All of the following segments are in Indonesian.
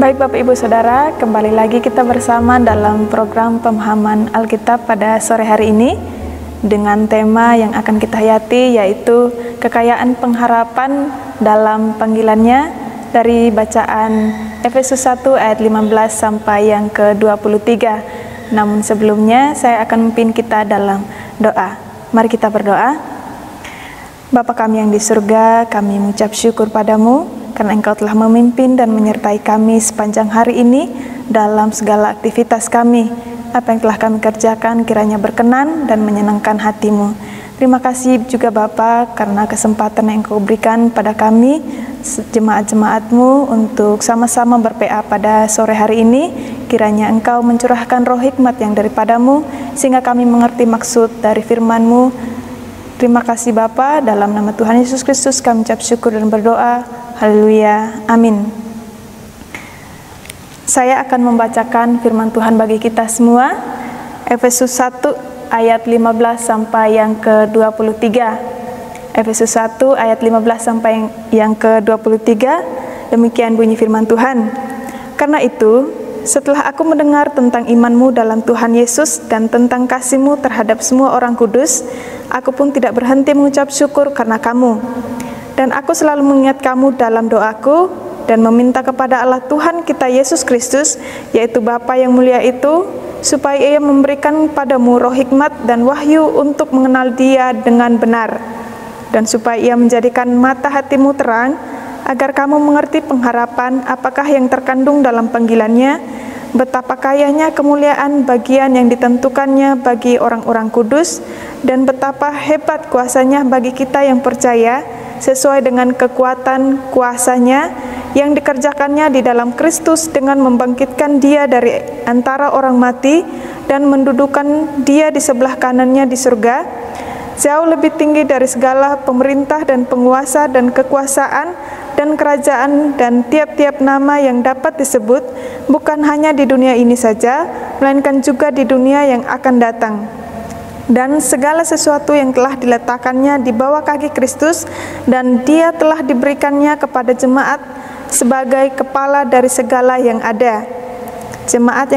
Baik Bapak Ibu Saudara, kembali lagi kita bersama dalam program pemahaman Alkitab pada sore hari ini dengan tema yang akan kita hayati, yaitu kekayaan pengharapan dalam panggilannya, dari bacaan Efesus 1 ayat 15 sampai yang ke-23. Namun sebelumnya saya akan memimpin kita dalam doa. Mari kita berdoa. Bapa kami yang di surga, kami mengucap syukur padamu karena Engkau telah memimpin dan menyertai kami sepanjang hari ini dalam segala aktivitas kami. Apa yang telah kami kerjakan kiranya berkenan dan menyenangkan hati-Mu. Terima kasih juga Bapa karena kesempatan yang Engkau berikan pada kami, jemaat-jemaat-Mu, untuk sama-sama ber-PA pada sore hari ini. Kiranya Engkau mencurahkan roh hikmat yang daripada-Mu, sehingga kami mengerti maksud dari firman-Mu. Terima kasih Bapa, dalam nama Tuhan Yesus Kristus kami ucap syukur dan berdoa. Haleluya, amin. Saya akan membacakan firman Tuhan bagi kita semua, Efesus 1 ayat 15 sampai yang ke-23. Efesus 1 ayat 15 sampai yang ke-23, demikian bunyi firman Tuhan. Karena itu, setelah aku mendengar tentang imanmu dalam Tuhan Yesus dan tentang kasih-Mu terhadap semua orang kudus, aku pun tidak berhenti mengucap syukur karena kamu. Dan aku selalu mengingat kamu dalam doaku dan meminta kepada Allah Tuhan kita Yesus Kristus, yaitu Bapa yang mulia itu, supaya Ia memberikan padamu roh hikmat dan wahyu untuk mengenal Dia dengan benar, dan supaya Ia menjadikan mata hatimu terang, agar kamu mengerti pengharapan apakah yang terkandung dalam panggilannya, betapa kayanya kemuliaan bagian yang ditentukannya bagi orang-orang kudus, dan betapa hebat kuasanya bagi kita yang percaya, sesuai dengan kekuatan kuasanya yang dikerjakannya di dalam Kristus dengan membangkitkan Dia dari antara orang mati dan mendudukan Dia di sebelah kanannya di surga, jauh lebih tinggi dari segala pemerintah dan penguasa dan kekuasaan dan kerajaan dan tiap-tiap nama yang dapat disebut, bukan hanya di dunia ini saja, melainkan juga di dunia yang akan datang. Dan segala sesuatu yang telah diletakkannya di bawah kaki Kristus, dan Dia telah diberikannya kepada jemaat sebagai kepala dari segala yang ada. Jemaat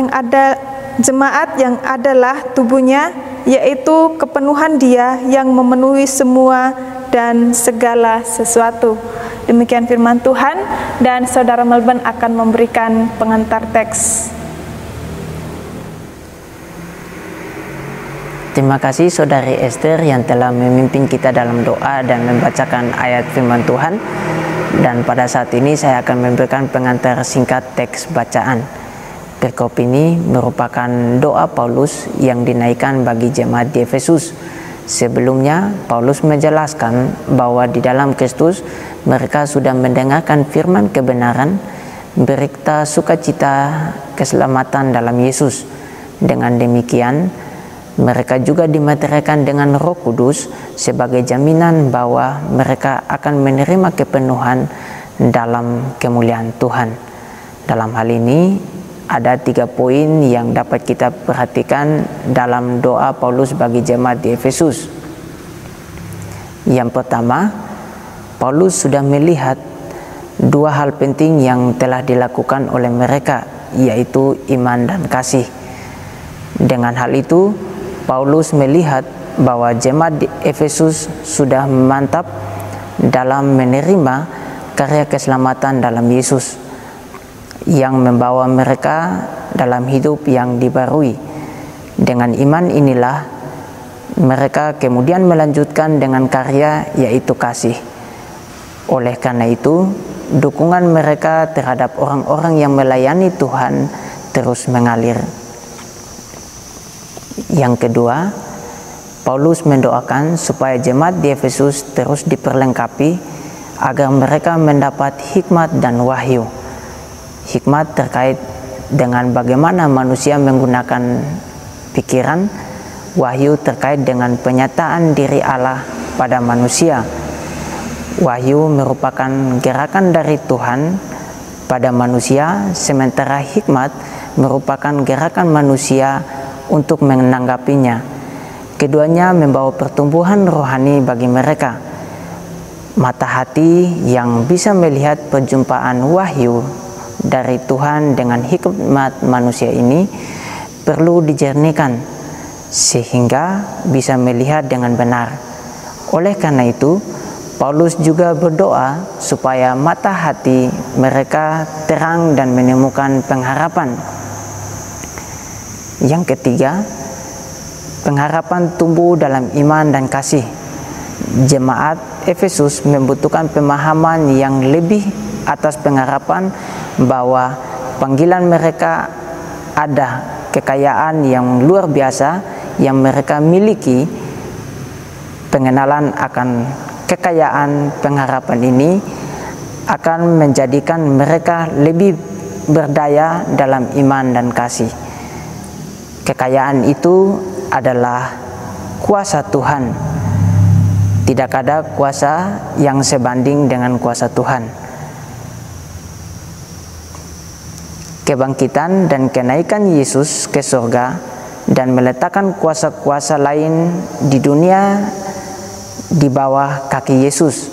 yang adalah tubuhnya, yaitu kepenuhan Dia yang memenuhi semua dan segala sesuatu. Demikian firman Tuhan, dan Saudara Melbourne akan memberikan pengantar teks. Terima kasih Saudari Esther yang telah memimpin kita dalam doa dan membacakan ayat firman Tuhan. Dan pada saat ini saya akan memberikan pengantar singkat teks bacaan. Perikop ini merupakan doa Paulus yang dinaikkan bagi jemaat di Efesus. Sebelumnya, Paulus menjelaskan bahwa di dalam Kristus mereka sudah mendengarkan firman kebenaran, berita sukacita keselamatan dalam Yesus. Dengan demikian, mereka juga dimaterialkan dengan Roh Kudus sebagai jaminan bahwa mereka akan menerima kepenuhan dalam kemuliaan Tuhan. Dalam hal ini, ada 3 poin yang dapat kita perhatikan dalam doa Paulus bagi jemaat di Efesus. Yang pertama, Paulus sudah melihat 2 hal penting yang telah dilakukan oleh mereka, yaitu iman dan kasih. Dengan hal itu, Paulus melihat bahwa jemaat di Efesus sudah mantap dalam menerima karya keselamatan dalam Yesus yang membawa mereka dalam hidup yang dibarui. Dengan iman inilah mereka kemudian melanjutkan dengan karya, yaitu kasih. Oleh karena itu, dukungan mereka terhadap orang-orang yang melayani Tuhan terus mengalir. Yang kedua, Paulus mendoakan supaya jemaat di Efesus terus diperlengkapi agar mereka mendapat hikmat dan wahyu. Hikmat terkait dengan bagaimana manusia menggunakan pikiran, wahyu terkait dengan penyataan diri Allah pada manusia. Wahyu merupakan gerakan dari Tuhan pada manusia, sementara hikmat merupakan gerakan manusia untuk menanggapinya. Keduanya membawa pertumbuhan rohani bagi mereka. Mata hati yang bisa melihat perjumpaan wahyu dari Tuhan dengan hikmat manusia ini perlu dijernihkan sehingga bisa melihat dengan benar. Oleh karena itu, Paulus juga berdoa supaya mata hati mereka terang dan menemukan pengharapan. Yang ketiga, pengharapan tumbuh dalam iman dan kasih. Jemaat Efesus membutuhkan pemahaman yang lebih atas pengharapan bahwa panggilan mereka ada kekayaan yang luar biasa yang mereka miliki. Pengenalan akan kekayaan pengharapan ini akan menjadikan mereka lebih berdaya dalam iman dan kasih. Kekayaan itu adalah kuasa Tuhan. Tidak ada kuasa yang sebanding dengan kuasa Tuhan. Kebangkitan dan kenaikan Yesus ke surga dan meletakkan kuasa-kuasa lain di dunia di bawah kaki Yesus.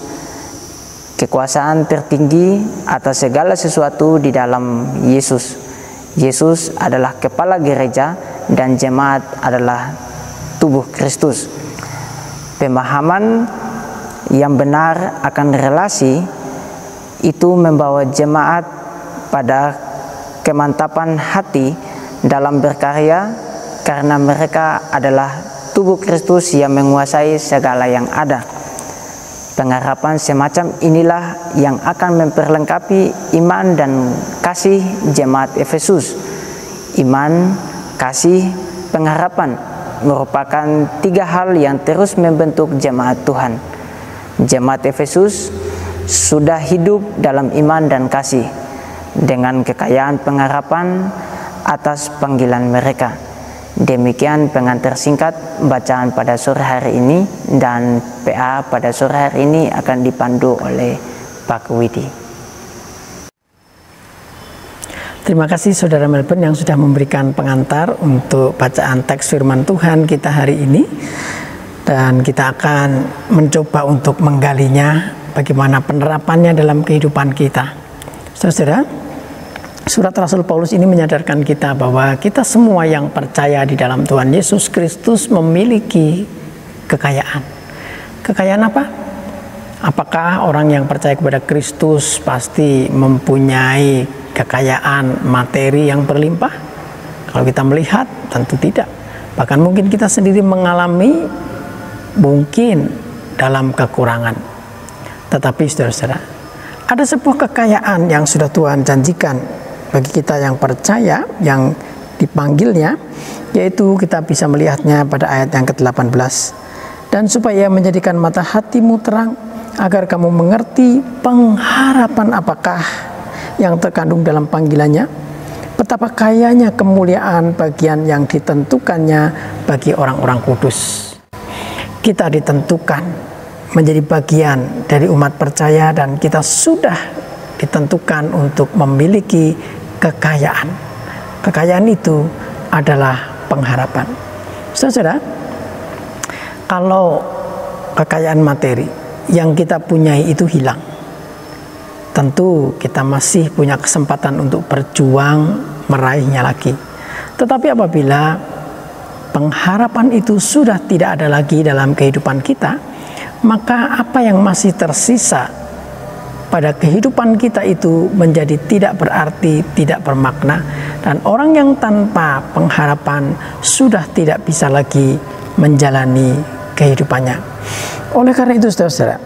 Kekuasaan tertinggi atas segala sesuatu di dalam Yesus. Yesus adalah kepala gereja dan jemaat adalah tubuh Kristus. Pemahaman yang benar akan relasi itu membawa jemaat pada kemantapan hati dalam berkarya karena mereka adalah tubuh Kristus yang menguasai segala yang ada. Pengharapan semacam inilah yang akan memperlengkapi iman dan kasih jemaat Efesus. Iman, kasih, pengharapan merupakan tiga hal yang terus membentuk jemaat Tuhan. Jemaat Efesus sudah hidup dalam iman dan kasih dengan kekayaan pengharapan atas panggilan mereka. Demikian pengantar singkat bacaan pada sore hari ini, dan PA pada sore hari ini akan dipandu oleh Pak Widi. Terima kasih Saudara Melbourne yang sudah memberikan pengantar untuk bacaan teks firman Tuhan kita hari ini. Dan kita akan mencoba untuk menggalinya bagaimana penerapannya dalam kehidupan kita. Saudara, surat Rasul Paulus ini menyadarkan kita bahwa kita semua yang percaya di dalam Tuhan Yesus Kristus memiliki kekayaan. Kekayaan apa? Apakah orang yang percaya kepada Kristus pasti mempunyai kekayaan materi yang berlimpah? Kalau kita melihat, tentu tidak. Bahkan mungkin kita sendiri mengalami mungkin dalam kekurangan. Tetapi saudara-saudara, ada sebuah kekayaan yang sudah Tuhan janjikan bagi kita yang percaya, yang dipanggilnya, yaitu kita bisa melihatnya pada ayat yang ke-18. Dan supaya menjadikan mata hatimu terang, agar kamu mengerti pengharapan apakah yang terkandung dalam panggilannya, betapa kayanya kemuliaan bagian yang ditentukannya bagi orang-orang kudus. Kita ditentukan menjadi bagian dari umat percaya dan kita sudah ditentukan untuk memiliki kekayaan. Kekayaan itu adalah pengharapan. Saudara, kalau kekayaan materi yang kita punyai itu hilang, tentu kita masih punya kesempatan untuk berjuang meraihnya lagi. Tetapi apabila pengharapan itu sudah tidak ada lagi dalam kehidupan kita, maka apa yang masih tersisa pada kehidupan kita itu menjadi tidak berarti, tidak bermakna. Dan orang yang tanpa pengharapan sudah tidak bisa lagi menjalani kehidupannya. Oleh karena itu saudara,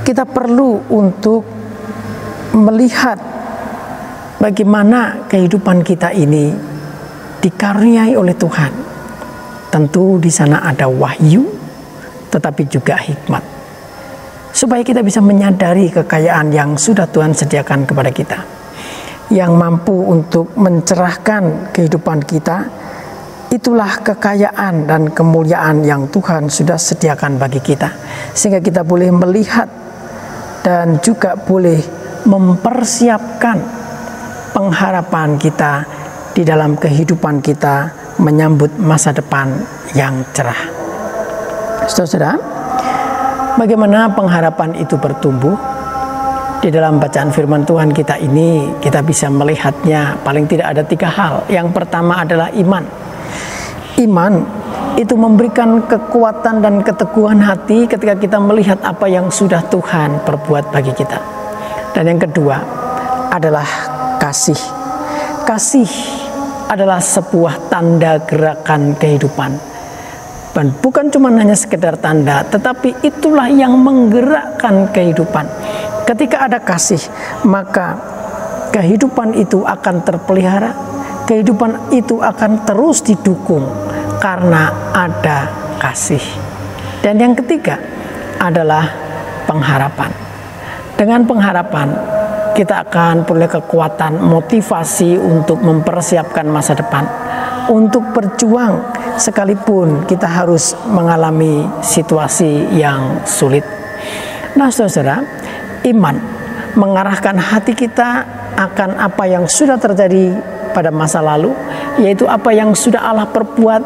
kita perlu untuk melihat bagaimana kehidupan kita ini dikaruniai oleh Tuhan. Tentu di sana ada wahyu, tetapi juga hikmat. Supaya kita bisa menyadari kekayaan yang sudah Tuhan sediakan kepada kita, yang mampu untuk mencerahkan kehidupan kita. Itulah kekayaan dan kemuliaan yang Tuhan sudah sediakan bagi kita, sehingga kita boleh melihat dan juga boleh mempersiapkan pengharapan kita di dalam kehidupan kita menyambut masa depan yang cerah. Saudara, bagaimana pengharapan itu bertumbuh? Di dalam bacaan firman Tuhan kita ini, kita bisa melihatnya paling tidak ada 3 hal. Yang pertama adalah iman. Iman itu memberikan kekuatan dan keteguhan hati ketika kita melihat apa yang sudah Tuhan perbuat bagi kita. Dan yang kedua adalah kasih. Kasih adalah sebuah tanda gerakan kehidupan. Dan bukan cuma hanya sekedar tanda, tetapi itulah yang menggerakkan kehidupan. Ketika ada kasih, maka kehidupan itu akan terpelihara, kehidupan itu akan terus didukung karena ada kasih. Dan yang ketiga adalah pengharapan. Dengan pengharapan, kita akan punya kekuatan motivasi untuk mempersiapkan masa depan, untuk berjuang sekalipun kita harus mengalami situasi yang sulit. Nah, saudara, iman mengarahkan hati kita akan apa yang sudah terjadi pada masa lalu, yaitu apa yang sudah Allah perbuat,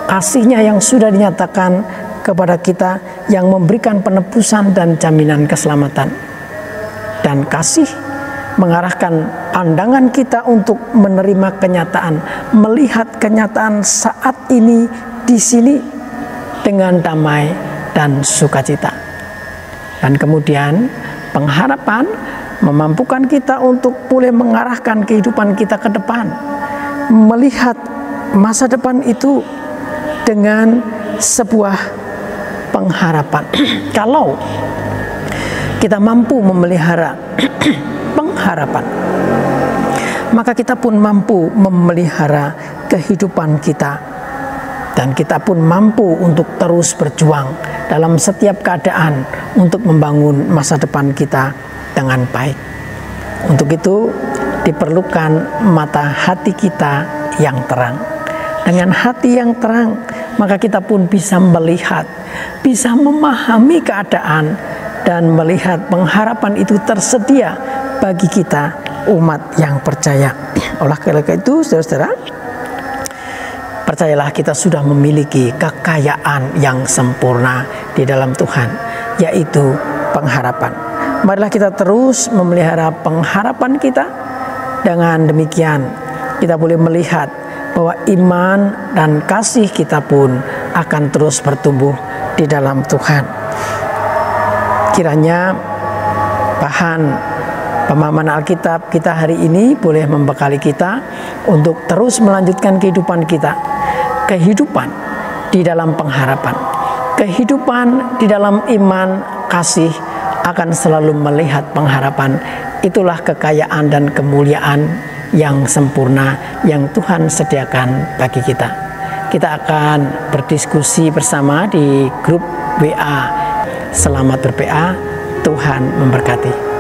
kasih-Nya yang sudah dinyatakan kepada kita, yang memberikan penebusan dan jaminan keselamatan. Dan kasih mengarahkan pandangan kita untuk menerima kenyataan, melihat kenyataan saat ini di sini dengan damai dan sukacita. Dan kemudian pengharapan memampukan kita untuk boleh mengarahkan kehidupan kita ke depan, melihat masa depan itu dengan sebuah pengharapan. Kalau kita mampu memelihara pengharapan, maka kita pun mampu memelihara kehidupan kita, dan kita pun mampu untuk terus berjuang dalam setiap keadaan untuk membangun masa depan kita dengan baik. Untuk itu diperlukan mata hati kita yang terang. Dengan hati yang terang, maka kita pun bisa melihat, bisa memahami keadaan, dan melihat pengharapan itu tersedia bagi kita umat yang percaya. Oleh karena itu, saudara-saudara, percayalah kita sudah memiliki kekayaan yang sempurna di dalam Tuhan, yaitu pengharapan. Marilah kita terus memelihara pengharapan kita. Dengan demikian kita boleh melihat bahwa iman dan kasih kita pun akan terus bertumbuh di dalam Tuhan. Kiranya bahan pemahaman Alkitab kita hari ini boleh membekali kita untuk terus melanjutkan kehidupan kita. Kehidupan di dalam pengharapan, kehidupan di dalam iman, kasih akan selalu melihat pengharapan. Itulah kekayaan dan kemuliaan yang sempurna yang Tuhan sediakan bagi kita. Kita akan berdiskusi bersama di grup WA. Selamat ber-PA, Tuhan memberkati.